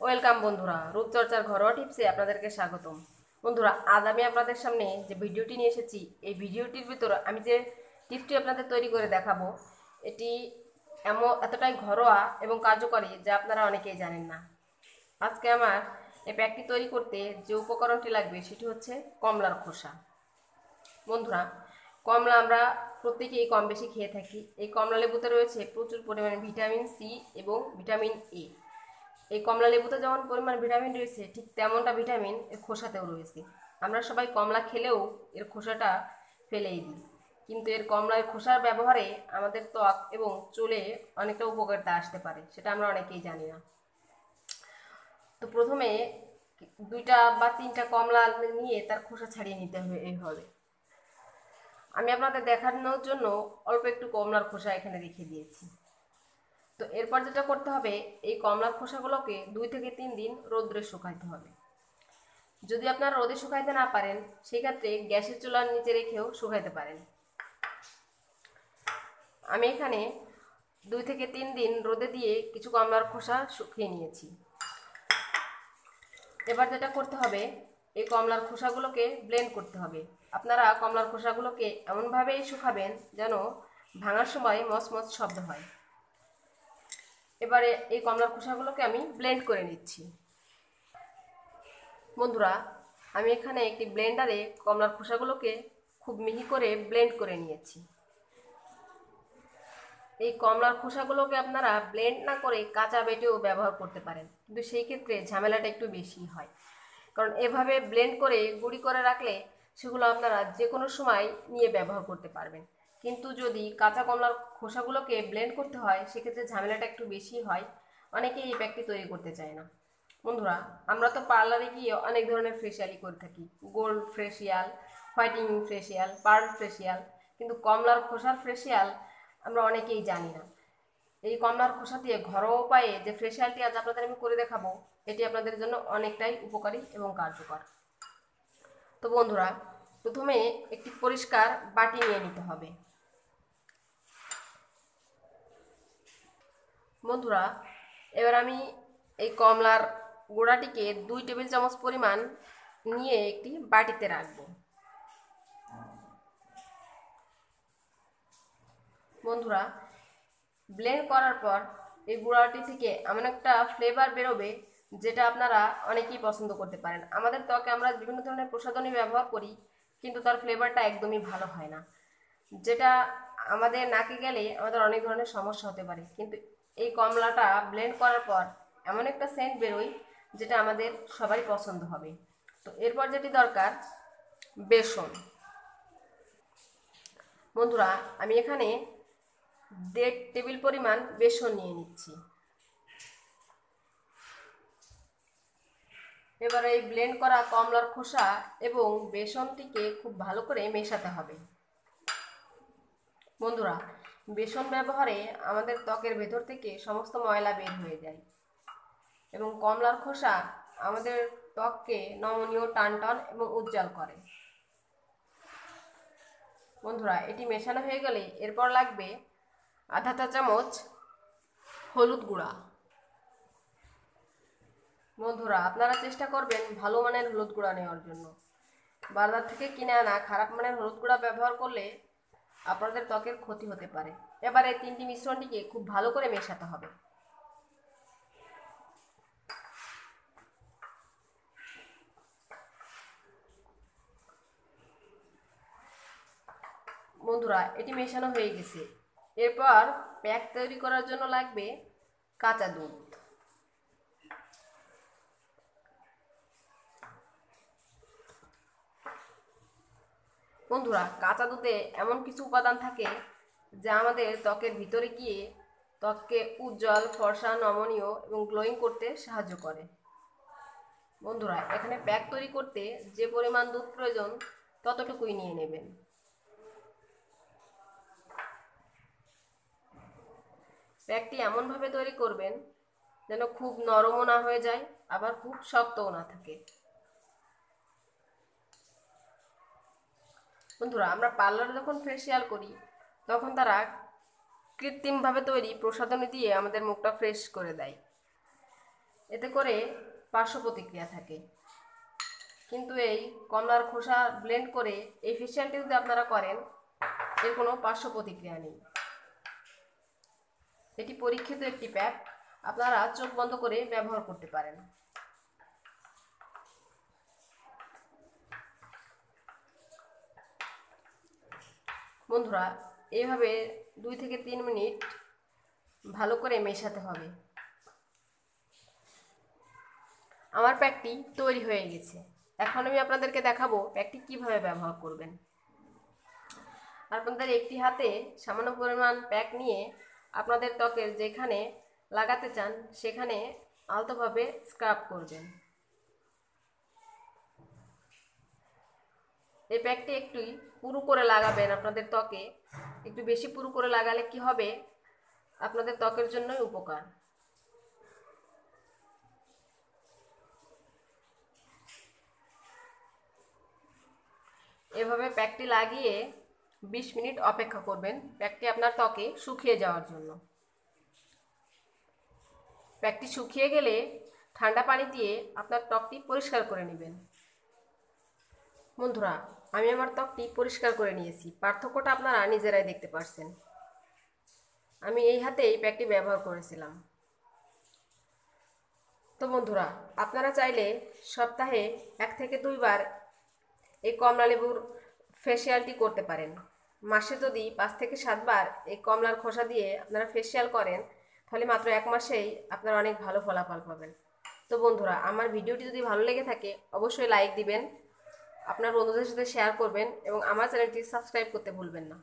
Welcome বন্ধুরা, রূপচর্চার ঘরোয়া টিপসে আপনাদেরকে স্বাগতম। বন্ধুরা, আজ আমি আপনাদের সামনে যে ভিডিওটি নিয়ে এসেছি, এই ভিডিওটির ভিতর আমি যে টিপসটি আপনাদের তৈরি করে দেখাবো, এটি এতটাই ঘরোয়া এবং কার্যকরী যা আপনারা অনেকেই জানেন না। আজকে আমার এই প্যাকটি তৈরি করতে যে উপকরণটি লাগবে সেটি হচ্ছে কমলার খোসা। বন্ধুরা, কমলা আমরা প্রত্যেকেই কম বেশি খেয়ে থাকি। এই কমলা লেবুতে রয়েছে প্রচুর পরিমাণে ভিটামিন সি এবং ভিটামিন এ। এই কমলা লেবুতে যেমন পরিমাণ ভিটামিন রয়েছে, ঠিক তেমনটা ভিটামিন এর খোসাতেও রয়েছে। আমরা সবাই কমলা খেলেও এর খোসাটা ফেলেই দিই, কিন্তু এর কমলার খোসার ব্যবহারে আমাদের ত্বক এবং চুলে অনেকটা উপকারিতা আসতে পারে, সেটা আমরা অনেকেই জানি না। তো প্রথমে 2টা বা 3টা কমলা নিয়ে তার খোসা ছাড়িয়ে নিতে হবে। আমি আপনাদের দেখানোর জন্য অল্প একটু কমলার খোসা এখানে রেখে দিয়েছি। তো এরপর যেটা করতে হবে, এই কমলার খোসাগুলোকে 2 থেকে 3 দিন রোদ্রে শুকাইতে হবে। যদি আপনারা রোদে শুকাইতে না পারেন, সেক্ষেত্রে গ্যাসের চুলার নিচে রেখেও শুকাইতে পারেন। আমি এখানে 2 থেকে 3 দিন রোদে দিয়ে কিছু কমলার খোসা শুকিয়ে নিয়েছি। এবার যেটা করতে হবে, এই কমলার খোসাগুলোকে ব্লেন্ড করতে হবে। আপনারা কমলার খোসাগুলোকে এমনভাবেই শুকাবেন যেন ভাঙার সময় মচমচ শব্দ হয়। এবারে এই কমলার খোসাগুলোকে আমি ব্লেন্ড করে নিচ্ছি। বন্ধুরা, আমি এখানে একটি ব্লেন্ডারে কমলার খোসাগুলোকে খুব মিহি করে ব্লেন্ড করে নিয়েছি। এই কমলার খোসাগুলোকে আপনারা ব্লেন্ড না করে কাঁচা বেটেও ব্যবহার করতে পারেন, কিন্তু সেই ক্ষেত্রে ঝামেলাটা একটু বেশি হয়। কারণ এভাবে ব্লেন্ড করে গুঁড়ি করে রাখলে সেগুলো আপনারা যে কোনো সময় নিয়ে ব্যবহার করতে পারবেন। কিন্তু যদি কাঁচা কমলার খোসাগুলোকে ব্লেন্ড করতে হয়, সেক্ষেত্রে ঝামেলাটা একটু বেশি হয়। অনেকেই এই প্যাকটি তৈরি করতে চায় না। বন্ধুরা, আমরা তো পার্লারে গিয়ে অনেক ধরনের ফেসিয়ালই করে থাকি, gold facial, whitening facial, pearl facial, কিন্তু কমলার খোসার ফেসিয়াল আমরা অনেকেই জানি না। এই কমলার খোসা দিয়ে ঘরোয়া উপায়ে যে ফেসিয়ালটি আজ আপনাদের আমি করে দেখাবো, এটি আপনাদের জন্য অনেকটাই উপকারী এবং কার্যকর। তো বন্ধুরা, প্রথমে একটি পরিষ্কার বাটি নিয়ে নিতে হবে। বন্ধুরা, এবার আমি এই কমলার গোড়াটিকে 2 টেবিল চামচ পরিমাণ নিয়ে একটি বাটিতে রাখবো। বন্ধুরা, ব্লেন্ড করার পর এই গুঁড়াটি থেকে এমন একটা ফ্লেভার বেরোবে যেটা আপনারা অনেকেই পছন্দ করতে পারেন। আমাদের ত্বকে আমরা বিভিন্ন ধরনের প্রসাধনী ব্যবহার করি, কিন্তু তার ফ্লেভারটা একদমই ভালো হয় না, যেটা আমাদের নাকে গেলে আমাদের অনেক ধরনের সমস্যা হতে পারে। কিন্তু এই কমলাটা ব্লেন্ড করার পর এমন একটা সেন্ট বেরোয় যেটা আমাদের সবাই পছন্দ হবে। তো এরপর যেটি দরকার, বেসন। বন্ধুরা, আমি এখানে 1.5 টেবিল পরিমাণ বেসন নিয়ে নিচ্ছি। এবার এই ব্লেন্ড করা কমলার খোসা এবং বেসনটিকে খুব ভালো করে মেশাতে হবে। বন্ধুরা, বেসন ব্যবহারে আমাদের ত্বকের ভেতর থেকে সমস্ত ময়লা বের হয়ে যায় এবং কমলার খোসা আমাদের ত্বককে নমনীয়, টানটান এবং উজ্জ্বল করে। বন্ধুরা, এটি মেশানো হয়ে গেলে এরপর লাগবে আধা চা চামচ হলুদ গুঁড়া। বন্ধুরা, আপনারা চেষ্টা করবেন ভালো মানের হলুদ গুঁড়া নেওয়ার জন্য। বাজার থেকে কিনে আনা খারাপ মানের হলুদ গুঁড়া ব্যবহার করলে আপনাদের ত্বকের ক্ষতি হতে পারে। এবার এই 3টি মিশ্রণটিকে খুব ভালো করে মেশাতে হবে। বন্ধুরা, এটি মেশানো হয়ে গেছে। এরপর প্যাক তৈরি করার জন্য লাগবে কাঁচা দুধ। বন্ধুরা, কাঁচা দুধে এমন কিছু উপাদান থাকে যা আমাদের ত্বকের ভিতরে গিয়ে ত্বককে উজ্জ্বল, ফর্সা, নমনীয় এবং গ্লোয়িং করতে সাহায্য করে। বন্ধুরা, এখানে প্যাক তৈরি করতে যে পরিমাণ দুধ প্রয়োজন ততটুকুই নিয়ে নেবেন। প্যাকটি এমনভাবে তৈরি করবেন যেন খুব নরমও না হয়ে যায়, আবার খুব শক্তও না থাকে। বন্ধুরা, আমরা পার্লারে যখন ফেসিয়াল করি, তখন তারা কৃত্রিমভাবে তৈরি প্রসাধনী দিয়ে আমাদের মুখটা ফ্রেশ করে দেয়। এতে করে পার্শ্ব প্রতিক্রিয়া থাকে। কিন্তু এই কমলার খোসা ব্লেন্ড করে এই ফেসিয়ালটি যদি আপনারা করেন, এর কোনো পার্শ্ব প্রতিক্রিয়া নেই। এটি পরীক্ষিত একটি প্যাক, আপনারা চোখ বন্ধ করে ব্যবহার করতে পারেন। বন্ধুরা, এইভাবে 2 থেকে 3 মিনিট ভালো করে মেশাতে হবে। আমার প্যাকটি তৈরি হয়ে গেছে। এখন আমি আপনাদেরকে দেখাবো প্যাকটি কিভাবে ব্যবহার করবেন। আপনাদের একটি হাতে সামান্য পরিমাণ প্যাক নিয়ে আপনাদের ত্বকের যেখানে লাগাতে চান সেখানে আলতোভাবে স্ক্রাব করবেন। এই প্যাকটি একটু পুরু করে লাগাবেন আপনাদের ত্বকে। একটু বেশি পুরু করে লাগালে কি হবে, আপনাদের ত্বকের জন্যই উপকার। এভাবে প্যাকটি লাগিয়ে 20 মিনিট অপেক্ষা করবেন প্যাকটি আপনার ত্বকে শুকিয়ে যাওয়ার জন্য। প্যাকটি শুকিয়ে গেলে ঠান্ডা পানি দিয়ে আপনার ত্বকটি পরিষ্কার করে নেবেন। বন্ধুরা, আমি আমার ত্বকটি পরিষ্কার করে নিয়েছি। পার্থক্যটা আপনারা নিজেরাই দেখতে পাচ্ছেন। আমি এই হাতেই প্যাকটি ব্যবহার করেছিলাম। তো বন্ধুরা, আপনারা চাইলে সপ্তাহে 1 থেকে 2 বার এই কমলা লেবুর ফেসিয়ালটি করতে পারেন। মাসে যদি 5 থেকে 7 বার এই কমলার খোসা দিয়ে আপনারা ফেসিয়াল করেন, তাহলে মাত্র 1 মাসেই আপনারা অনেক ভালো ফলাফল পাবেন। তো বন্ধুরা, আমার ভিডিওটি যদি ভালো লেগে থাকে অবশ্যই লাইক দিবেন, আপনার বন্ধুদের সাথে শেয়ার করবেন এবং আমার চ্যানেলটি সাবস্ক্রাইব করতে ভুলবেন না।